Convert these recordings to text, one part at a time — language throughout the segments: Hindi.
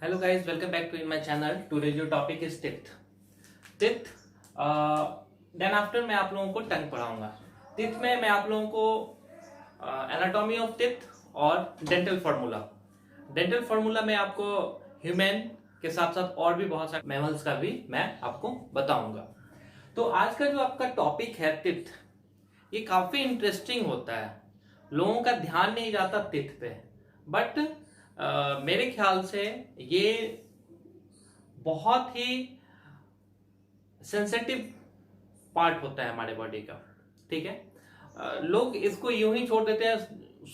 Hello guys, welcome back to in my channel. Today your topic is teeth. Teeth. Then after मैं आप लोगों को टंग पढ़ाऊंगा. Teeth में मैं आप लोगों को anatomy of teeth और dental formula. Dental formula में आपको human के साथ साथ और भी बहुत सारे mammals का भी मैं आपको बताऊंगा. तो आज का जो आपका टॉपिक है teeth, ये काफी इंटरेस्टिंग होता है. लोगों का ध्यान नहीं जाता teeth पे, बट मेरे ख्याल से ये बहुत ही सेंसिटिव पार्ट होता है हमारे बॉडी का. ठीक है, लोग इसको यूं ही छोड़ देते हैं.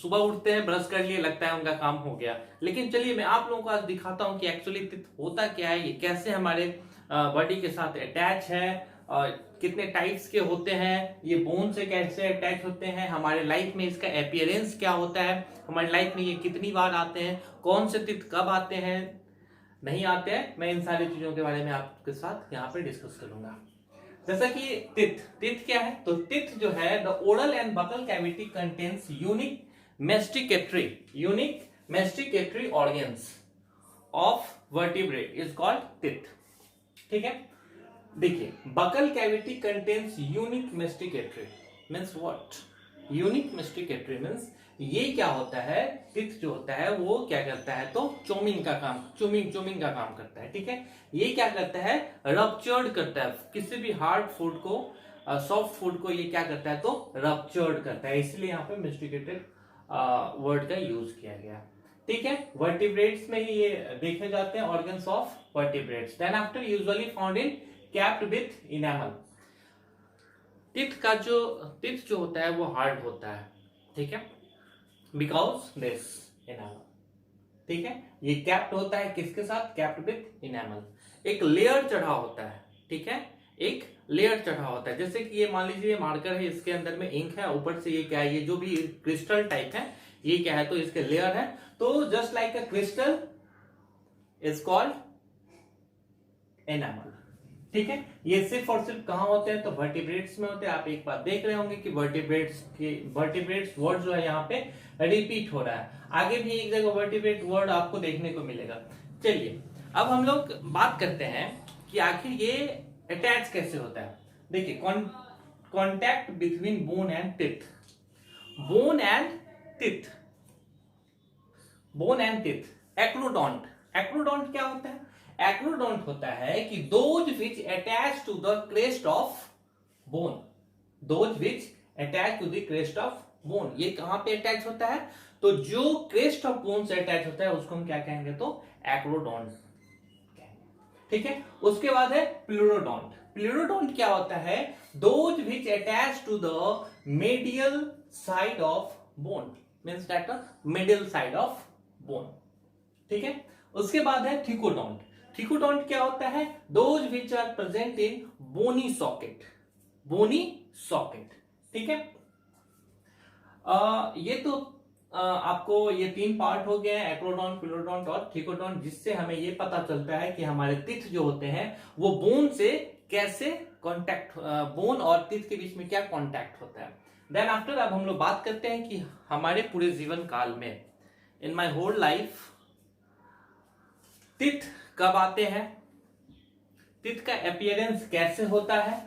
सुबह उठते हैं, ब्रश कर लिए, लगता है उनका काम हो गया. लेकिन चलिए मैं आप लोगों को आज दिखाता हूं कि एक्चुअली टिथ होता क्या है, ये कैसे हमारे बॉडी के साथ अटैच है, कितने टाइप्स के होते हैं, ये बोन से कैसे अटैच होते हैं, हमारे लाइफ में इसका अपीयरेंस क्या होता है, हमारी लाइफ में ये कितनी बार आते हैं, कौन से टिथ कब आते हैं, नहीं आते हैं. मैं इन सारी चीजों के बारे में आपके साथ यहाँ पे डिस्कस करूंगा. जैसा कि टिथ क्या है, तो टिथ जो है, the oral and buccal cavity contains unique masticatory organs of vertebrate is called teeth. ठीक है, देखिए, buccal cavity contains unique masticatory means what. Unique masticatory means ये क्या होता है, टिथ जो होता है वो क्या करता है, तो चोमिंग का काम करता है. ठीक है, ये क्या करता है, रप्चर्ड करता है किसी भी हार्ड फूड को, सॉफ्ट फूड को ये क्या करता है, तो रप्चर्ड करता है. इसलिए यहाँ पे मेस्टिकेटेड वर्ड का यूज किया गया. ठीक है, वर्टिब्रेट्स में ही ये देखे जाते हैं, organs of vertebrates. Then after usually found in capped with enamel. Teeth जो होता है वो हार्ड होता है. ठीक है, बिकॉज दिस इनेमल. ठीक है, ये कैप्ड होता है किसके साथ, कैप्ड विथ इनेमल. एक लेयर चढ़ा होता है. ठीक है, एक लेयर चढ़ा होता है. जैसे कि ये मान लीजिए मार्कर है, इसके अंदर में इंक है, ऊपर से ये क्या है, ये जो भी क्रिस्टल टाइप है, ये क्या है, तो इसके लेयर है. तो just like a crystal is called enamel. ठीक है, ये सिर्फ और सिर्फ कहां होते हैं, तो वर्टिब्रेट्स में होते हैं. आप एक बात देख रहे होंगे कि वर्टिब्रेट्स वर्ड जो है यहाँ पे रिपीट हो रहा है. आगे भी एक जगह वर्टिब्रेट वर्ड आपको देखने को मिलेगा. चलिए अब हम लोग बात करते हैं कि आखिर ये अटैच कैसे होता है. देखिए, contact between bone and teeth. Bone and teeth. Acrodont क्या होता है, एक्नोडोंट होता है कि those which attach to the crest of bone. ये कहां पे अटैच होता है, तो जो क्रेस्ट ऑफ बोन से अटैच होता है उसको हम क्या कहेंगे, तो एक्नोडोंट. ठीक है, उसके बाद है प्लूरोडोंट क्या होता है, those which attach to the medial side of bone, means that middle side of bone. ठीक है, उसके बाद है थिकोडोंट क्या होता है, those which are present in bony socket. ठीक है, ये तो आपको ये तीन पार्ट हो गए, एक्नोडोंट, प्लूरोडोंट और थिकोडोंट, जिससे हमें ये पता चलता है कि हमारे टिथ जो होते हैं वो बोन से कैसे कांटेक्ट, बोन और टिथ के बीच में क्या कांटेक्ट होता है. देन आफ्टर अब हम लोग बात करते हैं कि हमारे पूरे जीवन काल में, in my whole life, teeth कब आते हैं, टिथ का अपीयरेंस कैसे होता है.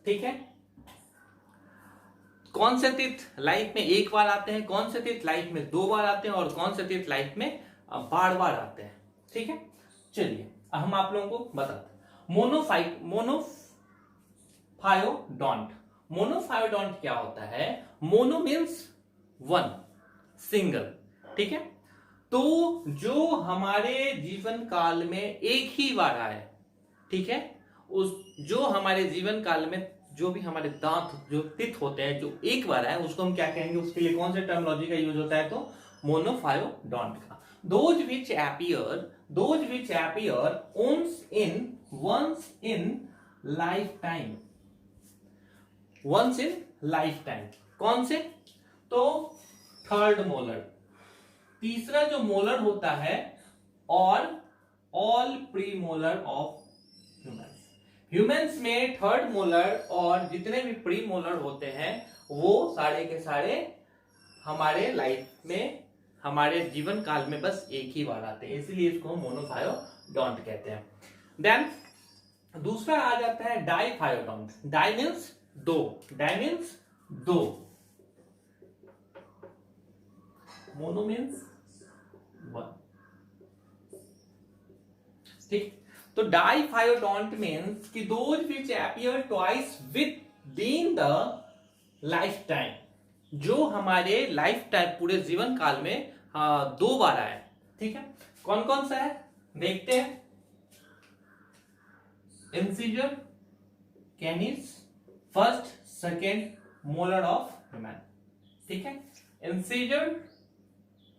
ठीक है, कौन से टिथ लाइफ में एक बार आते हैं, कौन से टिथ लाइफ में दो बार आते हैं, और कौन से टिथ लाइफ में बार बार आते हैं. ठीक है, चलिए हम आप लोगों को बताते हैं. मोनोफायोडोंट क्या होता है, मोनो मीन्स वन, सिंगल. ठीक है, तो जो हमारे जीवन काल में एक ही बार आए. ठीक है, जो हमारे जीवन काल में जो भी हमारे दांत, जो टिथ होते हैं, जो एक बार आए, उसको हम क्या कहेंगे, उसके लिए कौन से टर्मिनोलॉजी का यूज होता है, तो मोनोफायोडोंट का. Those which appear once in lifetime. कौन से, तो थर्ड मोलर, तीसरा जो मोलर होता है, और ऑल प्रीमोलर ऑफ ह्यूमंस में थर्ड मोलर और जितने भी प्रीमोलर होते हैं वो सारे के सारे हमारे लाइफ में हमारे जीवन काल में बस एक ही बार आते हैं, इसीलिए इसको मोनोफायोडोंट कहते हैं। देन दूसरा आ जाता है डाइफायोडोंट। डाई मीन्स दो, डाई मीन्स दो, मोनो मीन्स वन। ठीक, तो डाइफायोडोंट मीन्स कि those which appear twice with in the life time, जो हमारे लाइफ टाइम पूरे जीवन काल में दो बार आए। ठीक है, कौन कौन सा है देखते हैं। Incisor, कैनिस, first second molar of human. ठीक है, incisor,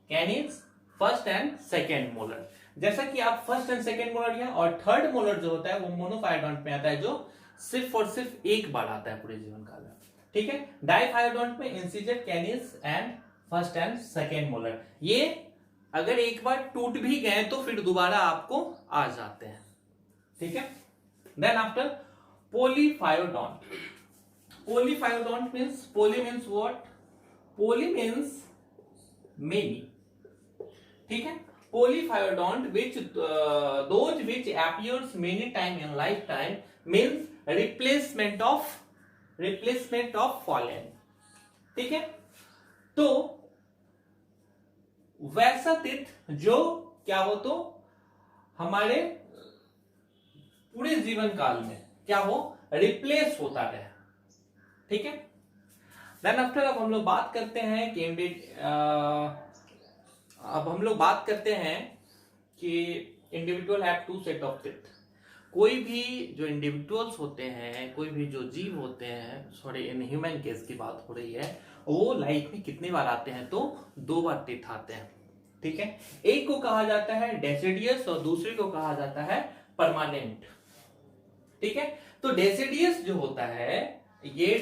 कैनिस, first and second molar. जैसा कि आप फर्स्ट एंड सेकेंड मोलर या और थर्ड मोलर जो होता है वो मोनोफायोडोंट में आता है, जो सिर्फ और सिर्फ एक बार आता है पूरे जीवन काल में। ठीक है, डाइफायोडोंट में incisor, कैनिस and first and second molar, ये अगर एक बार टूट भी गए तो फिर दोबारा आपको आ जाते हैं। ठीक है, then after polyphyodont. Polyphyodont means, poly means what, poly means many. ठीक है, polyphyodont which those which appears many time in lifetime means replacement of fallen। ठीक है, तो वैसा तीर्थ जो क्या हो, तो हमारे पूरे जीवन काल में क्या हो, रिप्लेस होता रहे। ठीक है, देन आफ्टर अब हम लोग बात करते हैं कि individual have two set of teeth. कोई भी जो इंडिविजुअल्स होते हैं, कोई भी जो जीव होते हैं, सॉरी इन ह्यूमन केस की बात हो रही है, वो लाइफ में कितने बार आते हैं, तो दो बार टीथ आते हैं। ठीक है, एक को कहा जाता है डेसिडियस और दूसरे को कहा जाता है परमानेंट। ठीक है, तो डेसिडियस जो होता है, ये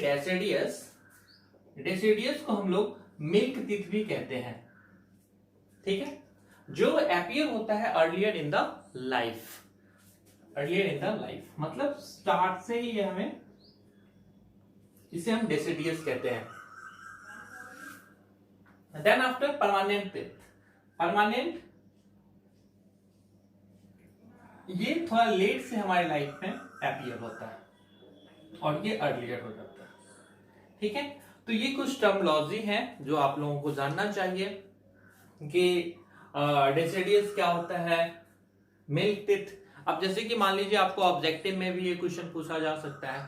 डेसिडियस को हम लोग मिल्क टीथ भी कहते हैं। ठीक है, जो अपीयर होता है अर्लियर इन द लाइफ, मतलब स्टार्ट से ही हमें, इसे हम डेसिडियस कहते हैं। Then after permanent teeth. Permanent ये थोड़ा लेट से हमारे लाइफ में अपीयर होता है और ये अर्लियर हो जाता है। ठीक है, तो ये कुछ टर्मिनोलॉजी है जो आप लोगों को जानना चाहिए कि डेसिडियस क्या होता है, मिल्क टीथ। अब जैसे कि मान लीजिए आपको ऑब्जेक्टिव में भी ये क्वेश्चन पूछा जा सकता है,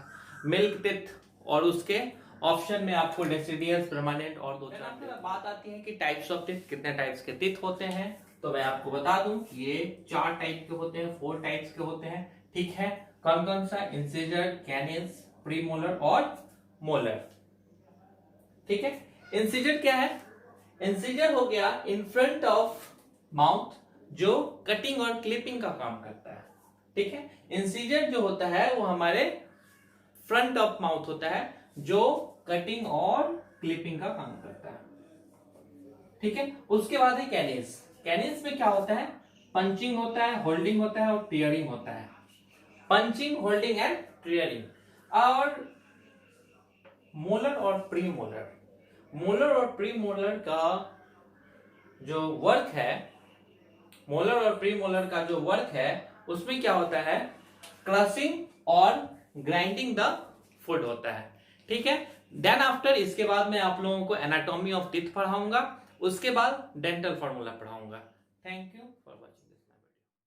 मिल्क टीथ, और उसके ऑप्शन में आपको डेसिडियस, परमानेंट और दो चार। बात आती है कि टाइप्स ऑफ टीथ, कितने टाइप्स के टीथ होते हैं, तो मैं आपको बता दूं ये 4 टाइप के होते हैं, 4 टाइप्स के होते हैं। ठीक है, कौन कौन सा, इंसिजर, कैनिस, प्रीमोलर और मोलर। ठीक है, इंसिजर क्या है, इंसिजर हो गया इन फ्रंट ऑफ माउथ, जो कटिंग और क्लिपिंग का काम करता है। ठीक है, इंसिजर जो होता है वो हमारे फ्रंट ऑफ माउथ होता है, जो कटिंग और क्लिपिंग का काम करता है। ठीक है, उसके बाद है कैनिस। कैनिस में क्या होता है, पंचिंग होता है, होल्डिंग होता है और टीयरिंग होता है। Punching, holding and tearing. और मोलर और प्रीमोलर, मोलर और प्रीमोलर का जो वर्क है, मोलर और प्रीमोलर का जो वर्क है उसमें क्या होता है, क्रशिंग और ग्राइंडिंग द फूड होता है। ठीक है, देन आफ्टर इसके बाद मैं आप लोगों को एनाटॉमी ऑफ टीथ पढ़ाऊंगा, उसके बाद डेंटल फॉर्मूला पढ़ाऊंगा। Thank you.